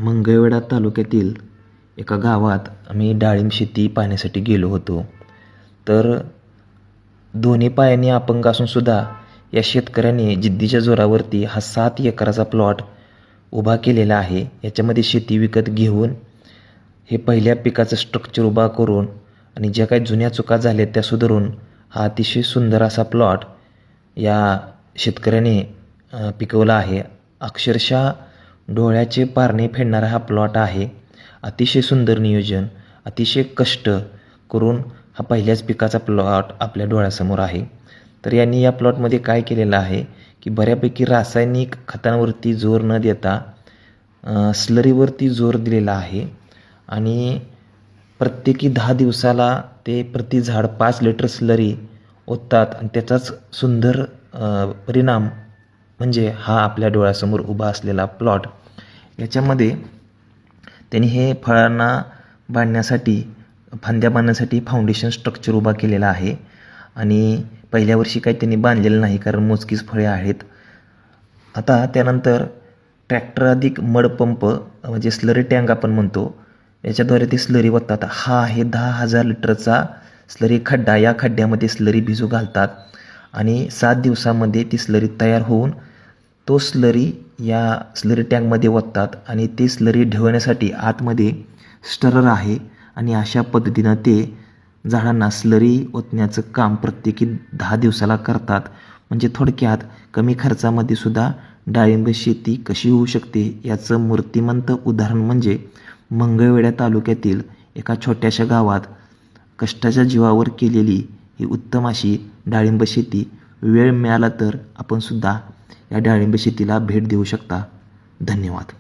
मंगळवेढा तालुक्यातील एका गावात आम्ही डाळिंब शेती पाहण्यासाठी गेलो होतो. तर दोन्ही पायाने अपंग असूनसुद्धा या शेतकऱ्याने जिद्दीच्या जोरावरती हा 7 एकराचा प्लॉट उभा केलेला आहे. याच्यामध्ये शेती विकत घेऊन हे पहिल्या पिकाचं स्ट्रक्चर उभा करून आणि ज्या काही जुन्या चुका झाल्या त्या सुधारून हा अतिशय सुंदर असा प्लॉट या शेतकऱ्याने पिकवला आहे. अक्षरशः डोळ्याचे पारणे फेडणारा हा प्लॉट आहे. अतिशय सुंदर नियोजन, अतिशय कष्ट करून हा पहिल्याच पिकाचा प्लॉट आपल्या डोळ्यासमोर आहे. तर यांनी या प्लॉटमध्ये काय केलेलं आहे की बऱ्यापैकी रासायनिक खतांवरती जोर न देता स्लरीवरती जोर दिलेला आहे आणि प्रत्येकी 10 दिवसाला ते प्रति झाड 5 लिटर स्लरी ओततात आणि त्याचाच सुंदर परिणाम म्हणजे हा आपल्या डोळ्यासमोर उभा असलेला प्लॉट. याच्यामध्ये त्यांनी हे फळांना बांधण्यासाठी फांद्या बांधण्यासाठी फाउंडेशन स्ट्रक्चर उभा केलेला आहे आणि पहिल्या वर्षी काही त्यांनी बांधलेलं नाही कारण मोजकीच फळे आहेत. आता त्यानंतर ट्रॅक्टर अधिक मड पंप म्हणजे स्लरी टँक आपण म्हणतो, याच्याद्वारे ते स्लरी ओततात. हा आहे 10,000 लिटरचा स्लरी खड्डा. या खड्ड्यामध्ये स्लरी भिजू घालतात आणि 7 दिवसामध्ये ती स्लरी तयार होऊन तो स्लरी या स्लरी टँकमध्ये ओततात आणि ते स्लरी ढवळण्यासाठी आतमध्ये स्टरर आहे आणि अशा पद्धतीनं ते झाडांना स्लरी ओतण्याचं काम प्रत्येकी 10 दिवसाला करतात. म्हणजे थोडक्यात कमी खर्चामध्ये सुद्धा डाळिंब शेती कशी होऊ शकते याचं मूर्तिमंत उदाहरण म्हणजे मंगळवेढा तालुक्यातील एका छोट्याशा गावात कष्टाच्या जीवावर केलेली ही उत्तम अशी डाळिंब शेती. वेळ मिळाला तर आपण सुद्धा या डाळिंब शेतीला भेट देऊ शकता. धन्यवाद.